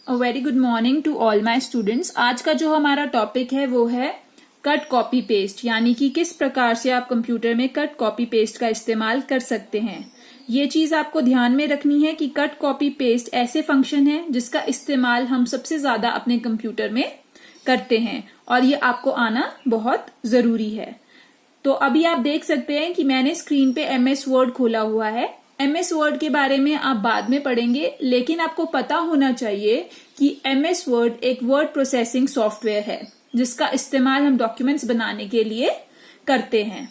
A very good morning to all my students. आज का जो हमारा टॉपिक है वो है कट कॉपी पेस्ट, यानी कि किस प्रकार से आप कंप्यूटर में कट कॉपी पेस्ट का इस्तेमाल कर सकते हैं। ये चीज आपको ध्यान में रखनी है कि कट कॉपी पेस्ट ऐसे फंक्शन है जिसका इस्तेमाल हम सबसे ज्यादा अपने कंप्यूटर में करते हैं और ये आपको आना बहुत जरूरी है। तो अभी आप देख सकते हैं कि मैंने स्क्रीन पे MS वर्ड खोला हुआ है। MS वर्ड के बारे में आप बाद में पढ़ेंगे, लेकिन आपको पता होना चाहिए कि MS वर्ड एक वर्ड प्रोसेसिंग सॉफ्टवेयर है जिसका इस्तेमाल हम डॉक्यूमेंट्स बनाने के लिए करते हैं।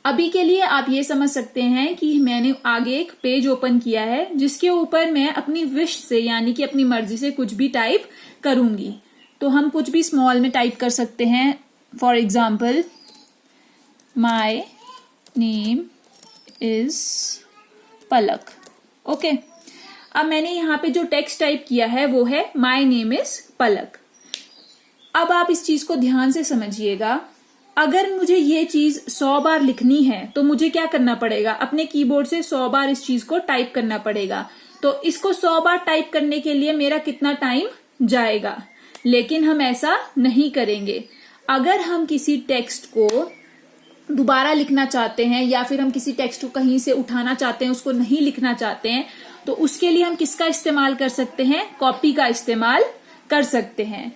अभी के लिए आप ये समझ सकते हैं कि मैंने आगे एक पेज ओपन किया है जिसके ऊपर मैं अपनी विश से यानी कि अपनी मर्जी से कुछ भी टाइप करूंगी। तो हम कुछ भी स्मॉल में टाइप कर सकते हैं। For example, my name is Palak. Okay, अब मैंने यहाँ पे जो टेक्स्ट टाइप किया है वो है माई नेम इज पलक। अब आप इस चीज को ध्यान से समझिएगा। अगर मुझे ये चीज 100 बार लिखनी है तो मुझे क्या करना पड़ेगा, अपने कीबोर्ड से 100 बार इस चीज को टाइप करना पड़ेगा। तो इसको 100 बार टाइप करने के लिए मेरा कितना टाइम जाएगा, लेकिन हम ऐसा नहीं करेंगे। अगर हम किसी टेक्स्ट को दोबारा लिखना चाहते हैं या फिर हम किसी टेक्स्ट को कहीं से उठाना चाहते हैं, उसको नहीं लिखना चाहते हैं, तो उसके लिए हम किसका इस्तेमाल कर सकते हैं, कॉपी का इस्तेमाल कर सकते हैं।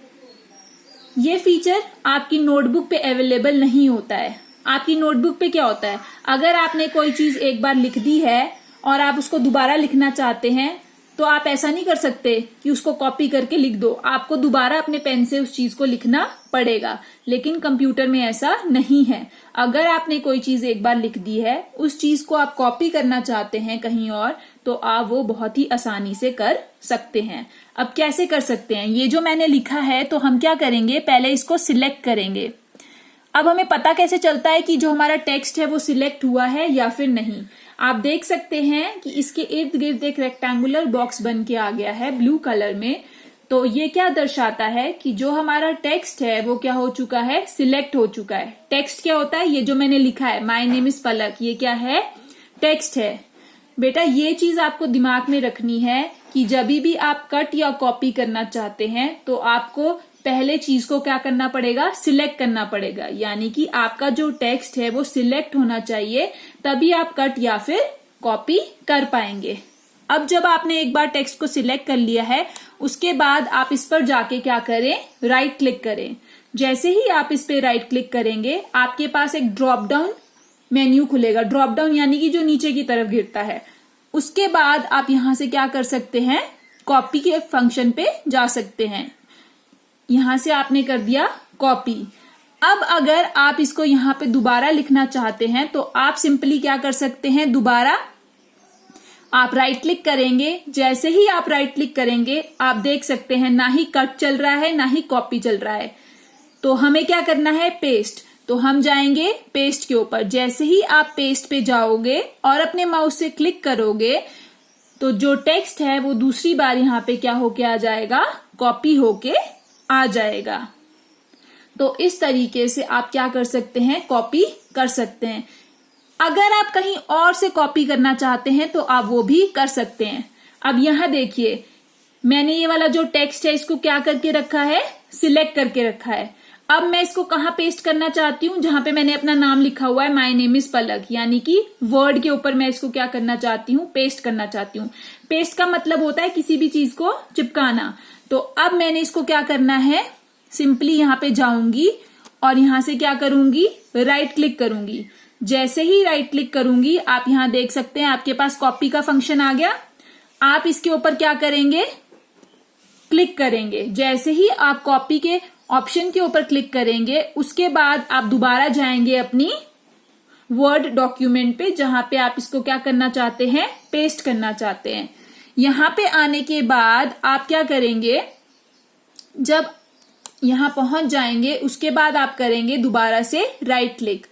ये फीचर आपकी नोटबुक पे अवेलेबल नहीं होता है। आपकी नोटबुक पे क्या होता है, अगर आपने कोई चीज एक बार लिख दी है और आप उसको दोबारा लिखना चाहते हैं तो आप ऐसा नहीं कर सकते कि उसको कॉपी करके लिख दो। आपको दोबारा अपने पेन से उस चीज को लिखना पड़ेगा, लेकिन कंप्यूटर में ऐसा नहीं है। अगर आपने कोई चीज एक बार लिख दी है, उस चीज को आप कॉपी करना चाहते हैं कहीं और, तो आप वो बहुत ही आसानी से कर सकते हैं। अब कैसे कर सकते हैं, ये जो मैंने लिखा है तो हम क्या करेंगे, पहले इसको सिलेक्ट करेंगे। अब हमें पता कैसे चलता है कि जो हमारा टेक्स्ट है वो सिलेक्ट हुआ है या फिर नहीं। आप देख सकते हैं कि इसके इर्द गिर्द एक रेक्टेंगुलर बॉक्स बन के आ गया है ब्लू कलर में। तो ये क्या दर्शाता है कि जो हमारा टेक्स्ट है वो क्या हो चुका है, सिलेक्ट हो चुका है। टेक्स्ट क्या होता है, ये जो मैंने लिखा है माई नेम इज पलक, ये क्या है, टेक्स्ट है। बेटा ये चीज आपको दिमाग में रखनी है कि जब भी आप कट या कॉपी करना चाहते हैं तो आपको पहले चीज को क्या करना पड़ेगा, सिलेक्ट करना पड़ेगा। यानी कि आपका जो टेक्स्ट है वो सिलेक्ट होना चाहिए, तभी आप कट या फिर कॉपी कर पाएंगे। अब जब आपने एक बार टेक्स्ट को सिलेक्ट कर लिया है, उसके बाद आप इस पर जाके क्या करें, राइट क्लिक करें। जैसे ही आप इस पे राइट क्लिक करेंगे, आपके पास एक ड्रॉप डाउन मेन्यू खुलेगा। ड्रॉप डाउन यानी कि जो नीचे की तरफ गिरता है। उसके बाद आप यहां से क्या कर सकते हैं, कॉपी के फंक्शन पे जा सकते हैं। यहां से आपने कर दिया कॉपी। अब अगर आप इसको यहां पे दोबारा लिखना चाहते हैं तो आप सिंपली क्या कर सकते हैं, दोबारा आप राइट क्लिक करेंगे। जैसे ही आप राइट क्लिक करेंगे, आप देख सकते हैं ना ही कट चल रहा है ना ही कॉपी चल रहा है। तो हमें क्या करना है, पेस्ट। तो हम जाएंगे पेस्ट के ऊपर। जैसे ही आप पेस्ट पे जाओगे और अपने माउस से क्लिक करोगे तो जो टेक्स्ट है वो दूसरी बार यहाँ पे क्या होके आ जाएगा, कॉपी होके आ जाएगा। तो इस तरीके से आप क्या कर सकते हैं, कॉपी कर सकते हैं। अगर आप कहीं और से कॉपी करना चाहते हैं तो आप वो भी कर सकते हैं। अब यहां देखिए, मैंने ये वाला जो टेक्स्ट है इसको क्या करके रखा है, सिलेक्ट करके रखा है। अब मैं इसको कहां पेस्ट करना चाहती हूं, जहां पे मैंने अपना नाम लिखा हुआ है माई नेम इज पलक, यानी कि वर्ड के ऊपर मैं इसको क्या करना चाहती हूं, पेस्ट करना चाहती हूं। पेस्ट का मतलब होता है किसी भी चीज को चिपकाना। तो अब मैंने इसको क्या करना है, सिंपली यहां पे जाऊंगी और यहां से क्या करूंगी, राइट क्लिक करूंगी। जैसे ही राइट क्लिक करूंगी, आप यहां देख सकते हैं आपके पास कॉपी का फंक्शन आ गया। आप इसके ऊपर क्या करेंगे, क्लिक करेंगे। जैसे ही आप कॉपी के ऑप्शन के ऊपर क्लिक करेंगे, उसके बाद आप दोबारा जाएंगे अपनी वर्ड डॉक्यूमेंट पे, जहां पे आप इसको क्या करना चाहते हैं, पेस्ट करना चाहते हैं। यहां पे आने के बाद आप क्या करेंगे, जब यहां पहुंच जाएंगे उसके बाद आप करेंगे दोबारा से राइट क्लिक।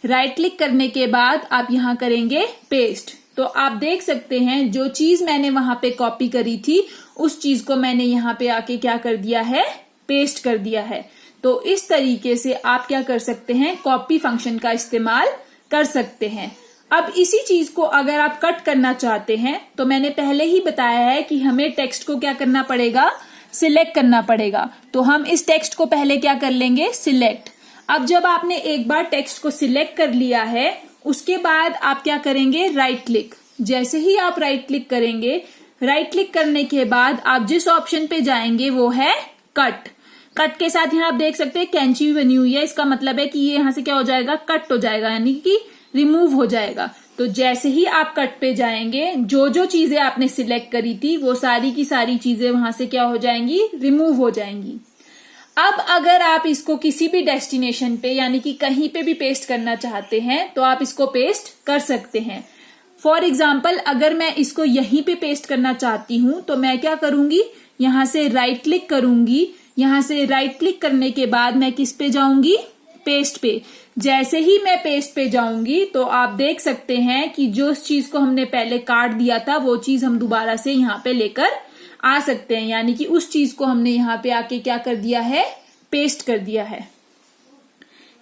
राइट क्लिक करने के बाद आप यहां करेंगे पेस्ट। तो आप देख सकते हैं जो चीज मैंने वहां पे कॉपी करी थी उस चीज को मैंने यहां पे आके क्या कर दिया है, पेस्ट कर दिया है। तो इस तरीके से आप क्या कर सकते हैं, कॉपी फंक्शन का इस्तेमाल कर सकते हैं। अब इसी चीज को अगर आप कट करना चाहते हैं तो मैंने पहले ही बताया है कि हमें टेक्स्ट को क्या करना पड़ेगा, सिलेक्ट करना पड़ेगा। तो हम इस टेक्स्ट को पहले क्या कर लेंगे, सिलेक्ट। अब जब आपने एक बार टेक्स्ट को सिलेक्ट कर लिया है, उसके बाद आप क्या करेंगे, राइट क्लिक। जैसे ही आप राइट क्लिक करेंगे, राइट क्लिक करने के बाद आप जिस ऑप्शन पे जाएंगे वो है कट। कट के साथ यहाँ आप देख सकते हैं कैंची भी बनी हुई है, इसका मतलब है कि ये यहाँ से क्या हो जाएगा, कट हो जाएगा, यानी कि रिमूव हो जाएगा। तो जैसे ही आप कट पे जाएंगे, जो जो चीजें आपने सिलेक्ट करी थी वो सारी की सारी चीजें वहां से क्या हो जाएंगी, रिमूव हो जाएंगी। अब अगर आप इसको किसी भी डेस्टिनेशन पे यानी कि कहीं पे भी पेस्ट करना चाहते हैं तो आप इसको पेस्ट कर सकते हैं। फॉर एग्जाम्पल अगर मैं इसको यहीं पे पेस्ट करना चाहती हूं तो मैं क्या करूंगी, यहां से राइट क्लिक करूंगी। यहां से राइट क्लिक करने के बाद मैं किस पे जाऊंगी, पेस्ट पे। जैसे ही मैं पेस्ट पे जाऊंगी तो आप देख सकते हैं कि जो चीज को हमने पहले काट दिया था वो चीज हम दोबारा से यहाँ पे लेकर आ सकते हैं, यानी कि उस चीज को हमने यहाँ पे आके क्या कर दिया है, पेस्ट कर दिया है।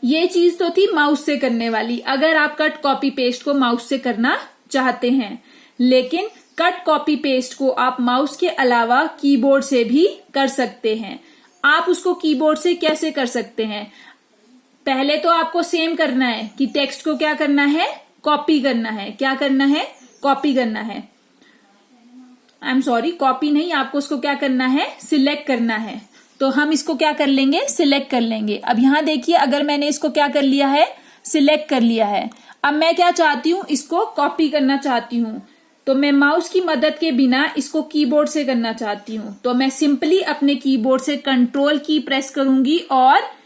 ये चीज तो थी माउस से करने वाली, अगर आप कट कॉपी पेस्ट को माउस से करना चाहते हैं। लेकिन कट कॉपी पेस्ट को आप माउस के अलावा कीबोर्ड से भी कर सकते हैं। आप उसको कीबोर्ड से कैसे कर सकते हैं, पहले तो आपको सेम करना है कि टेक्स्ट को क्या करना है, कॉपी करना है। क्या करना है, कॉपी करना है। आई एम सॉरी, कॉपी नहीं, आपको उसको क्या करना है, सिलेक्ट करना है। तो हम इसको क्या कर लेंगे, सिलेक्ट कर लेंगे। अब यहां देखिए, अगर मैंने इसको क्या कर लिया है, सिलेक्ट कर लिया है। अब मैं क्या चाहती हूं, इसको कॉपी करना चाहती हूं। तो मैं माउस की मदद के बिना इसको कीबोर्ड से करना चाहती हूं। तो मैं सिंपली अपने कीबोर्ड से कंट्रोल की प्रेस करूंगी और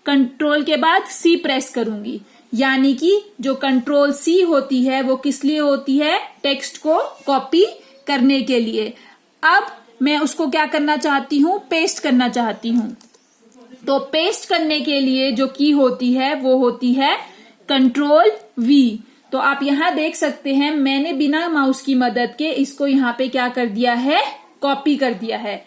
कंट्रोल के बाद सी प्रेस करूंगी। यानी कि जो कंट्रोल सी होती है वो किस लिए होती है, टेक्स्ट को कॉपी करने के लिए। अब मैं उसको क्या करना चाहती हूं, पेस्ट करना चाहती हूं। तो पेस्ट करने के लिए जो की होती है वो होती है कंट्रोल वी। तो आप यहां देख सकते हैं मैंने बिना माउस की मदद के इसको यहाँ पे क्या कर दिया है, कॉपी कर दिया है।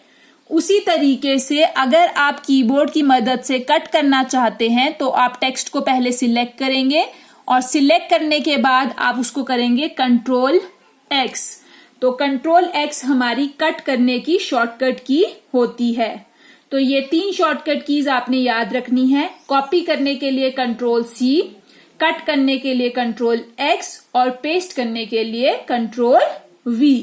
उसी तरीके से अगर आप कीबोर्ड की मदद से कट करना चाहते हैं तो आप टेक्स्ट को पहले सिलेक्ट करेंगे और सिलेक्ट करने के बाद आप उसको करेंगे कंट्रोल एक्स। तो कंट्रोल एक्स हमारी कट करने की शॉर्टकट की होती है। तो ये 3 शॉर्टकट कीज आपने याद रखनी है। कॉपी करने के लिए कंट्रोल सी, कट करने के लिए कंट्रोल एक्स और पेस्ट करने के लिए कंट्रोल वी।